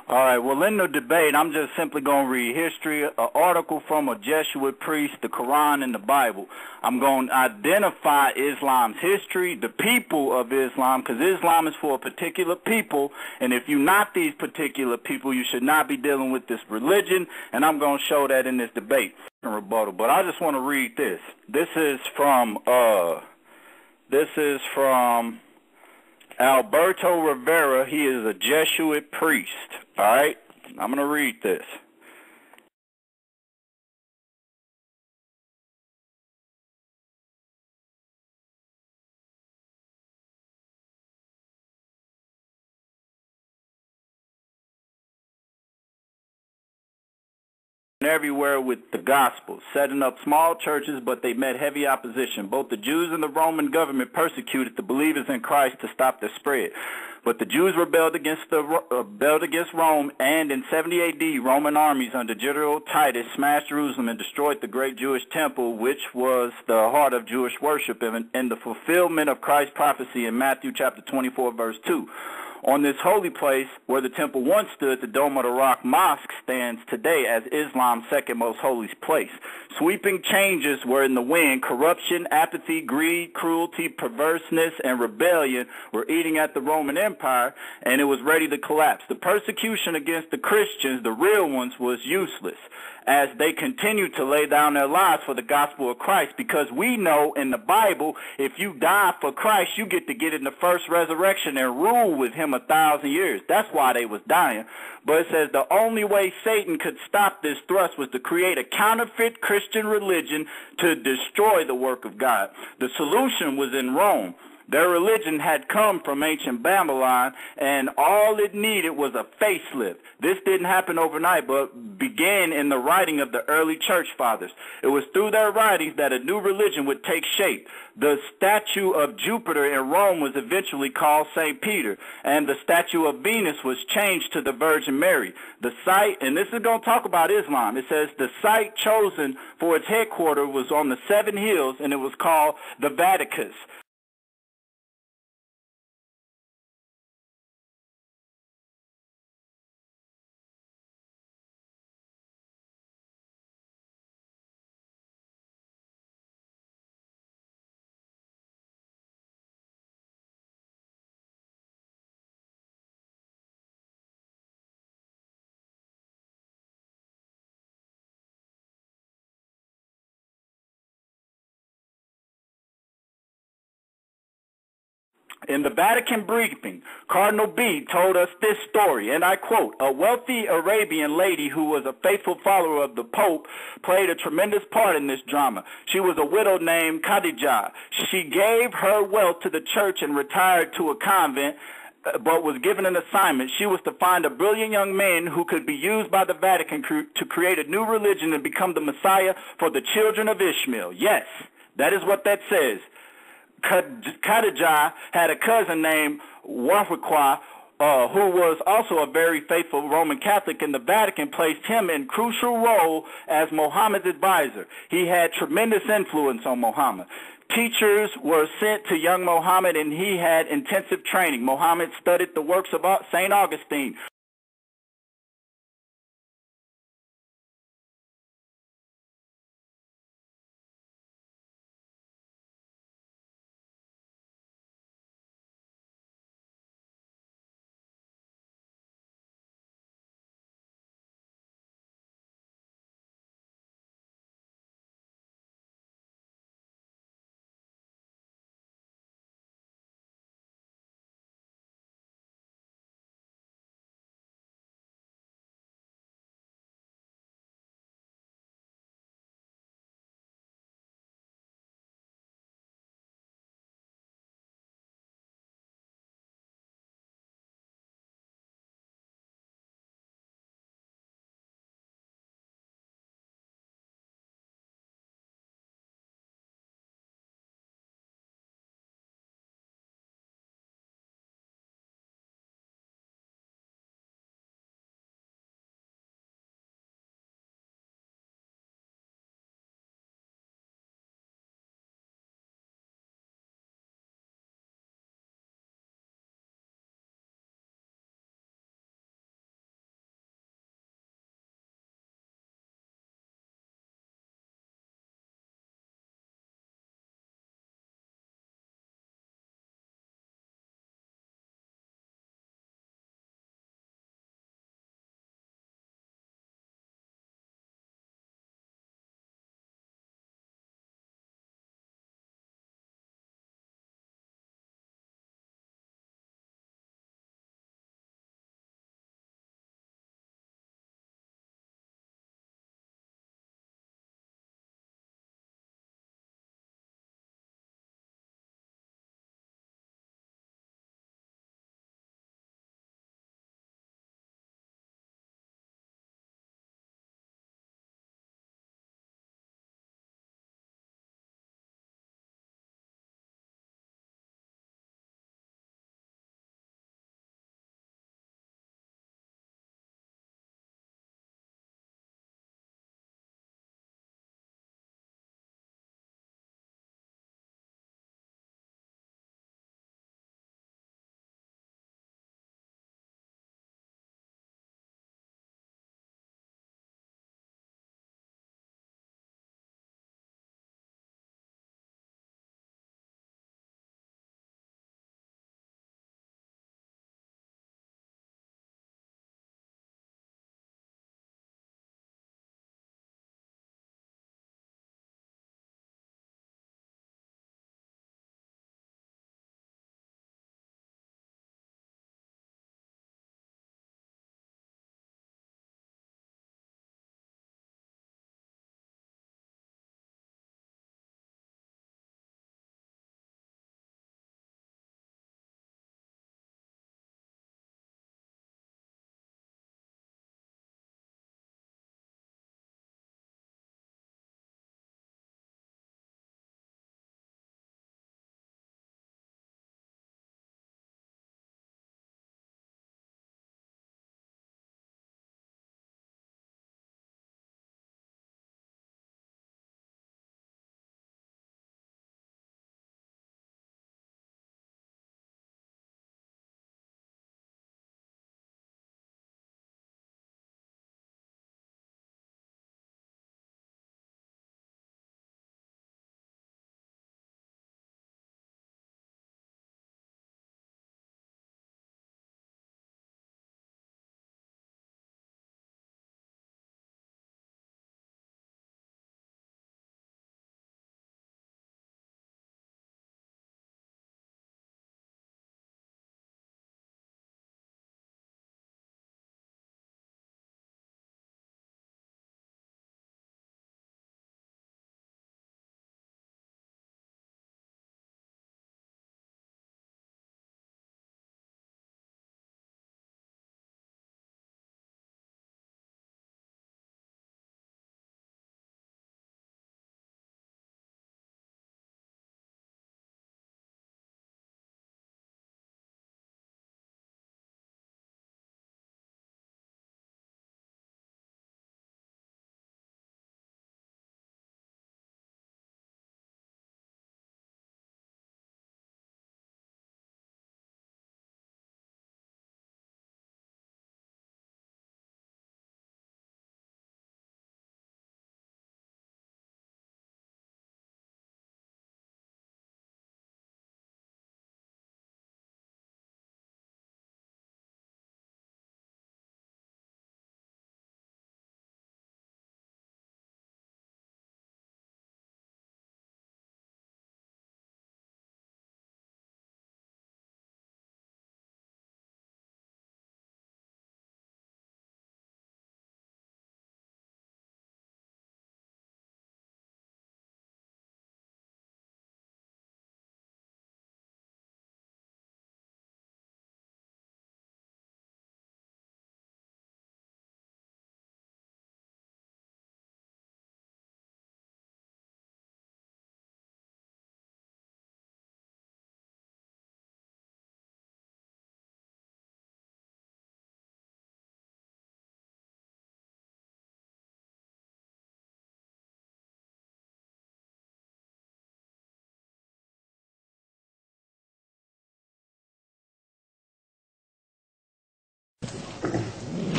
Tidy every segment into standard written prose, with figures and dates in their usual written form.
All right, well, in the debate, I'm just simply going to read history, an article from a Jesuit priest, the Quran, and the Bible. I'm going to identify Islam's history, the people of Islam, because Islam is for a particular people, and if you're not these particular people, you should not be dealing with this religion, and I'm going to show that in this debate and rebuttal. But I just want to read this. This is from Alberto Rivera. He is a Jesuit priest. All right, I'm going to read this. Everywhere with the gospel, setting up small churches, but they met heavy opposition. Both the Jews and the Roman government persecuted the believers in Christ to stop their spread. But the Jews rebelled against Rome, and in 70 A.D., Roman armies under General Titus smashed Jerusalem and destroyed the great Jewish temple, which was the heart of Jewish worship, in the fulfillment of Christ's prophecy in Matthew chapter 24, verse 2. On this holy place where the temple once stood, the Dome of the Rock Mosque stands today as Islam's second most holy place. Sweeping changes were in the wind. Corruption, apathy, greed, cruelty, perverseness, and rebellion were eating at the Roman Empire, and it was ready to collapse. The persecution against the Christians, the real ones, was useless, as they continued to lay down their lives for the gospel of Christ, because we know in the Bible, if you die for Christ, you get in the first resurrection and rule with him 1,000 years. That's why they was dying. But it says the only way Satan could stop this thrust was to create a counterfeit Christian religion to destroy the work of God. The solution was in Rome. Their religion had come from ancient Babylon, and all it needed was a facelift. This didn't happen overnight, but began in the writing of the early church fathers. It was through their writings that a new religion would take shape. The statue of Jupiter in Rome was eventually called St. Peter, and the statue of Venus was changed to the Virgin Mary. The site, and this is going to talk about Islam, it says the site chosen for its headquarters was on the 7 hills, and it was called the Vatican. In the Vatican briefing, Cardinal B told us this story, and I quote, "A wealthy Arabian lady who was a faithful follower of the Pope played a tremendous part in this drama. She was a widow named Khadijah. She gave her wealth to the church and retired to a convent, but was given an assignment. She was to find a brilliant young man who could be used by the Vatican to create a new religion and become the Messiah for the children of Ishmael." Yes, that is what that says. Khadijah had a cousin named Warwickwa, who was also a very faithful Roman Catholic, and the Vatican placed him in crucial role as Muhammad's advisor. He had tremendous influence on Muhammad. Teachers were sent to young Muhammad, and he had intensive training. Muhammad studied the works of St. Augustine,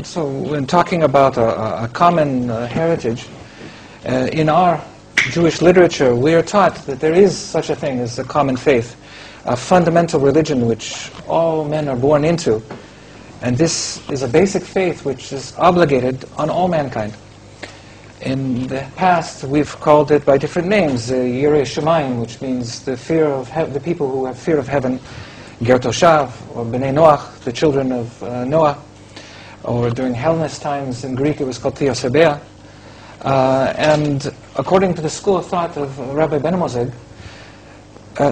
So when talking about a common heritage, in our Jewish literature, we are taught that there is such a thing as a common faith, a fundamental religion which all men are born into. And this is a basic faith which is obligated on all mankind. In the past, we've called it by different names, Yirei Shamayim, which means the fear of the people who have fear of heaven, Ger Toshav, or Bnei Noach, the children of Noah, or during Hellenist times in Greek it was called Theosebea. And according to the school of thought of Rabbi Ben Moseg,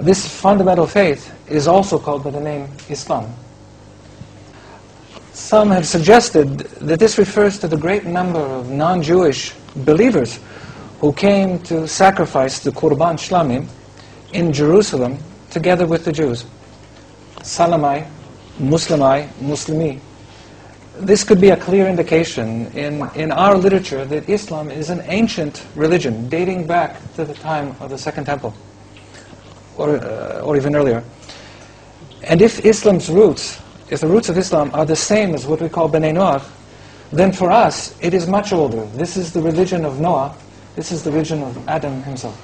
this fundamental faith is also called by the name Islam. Some have suggested that this refers to the great number of non-Jewish believers who came to sacrifice the Qurban Shlamim in Jerusalem together with the Jews. Salamai, Muslimai, Muslimi. This could be a clear indication in our literature that Islam is an ancient religion dating back to the time of the Second Temple, or even earlier. And if Islam's roots, if the roots of Islam are the same as what we call Bnei Noach, then for us it is much older. This is the religion of Noah. This is the religion of Adam himself.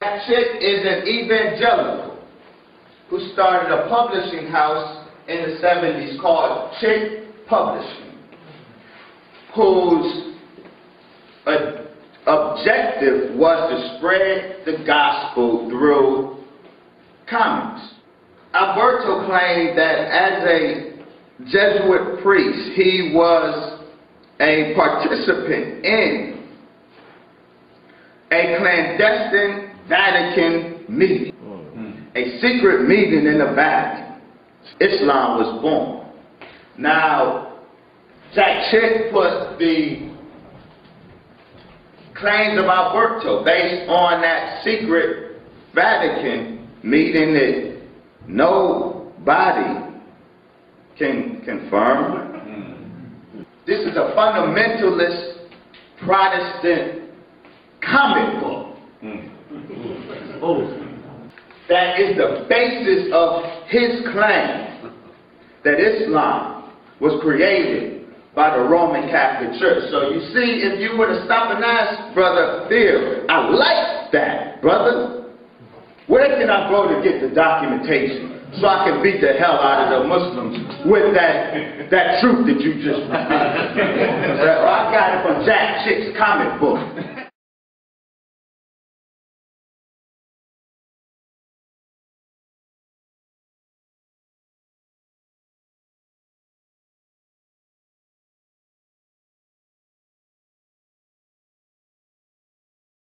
That chick is an evangelical who started a publishing house in the 70s called Chick Publishing, whose objective was to spread the gospel through comics. Alberto claimed that as a Jesuit priest, he was a participant in a clandestine Vatican meeting, a secret meeting in the Vatican. Islam was born. Now, Jack Chick put the claims of Alberto based on that secret Vatican meeting that nobody can confirm. This is a fundamentalist Protestant comic book. That is the basis of his claim that Islam was created by the Roman Catholic Church. So you see, if you were to stop and ask Brother Phil, I like that, brother. Where can I go to get the documentation so I can beat the hell out of the Muslims with that truth that you just repeated? I got it from Jack Chick's comic book.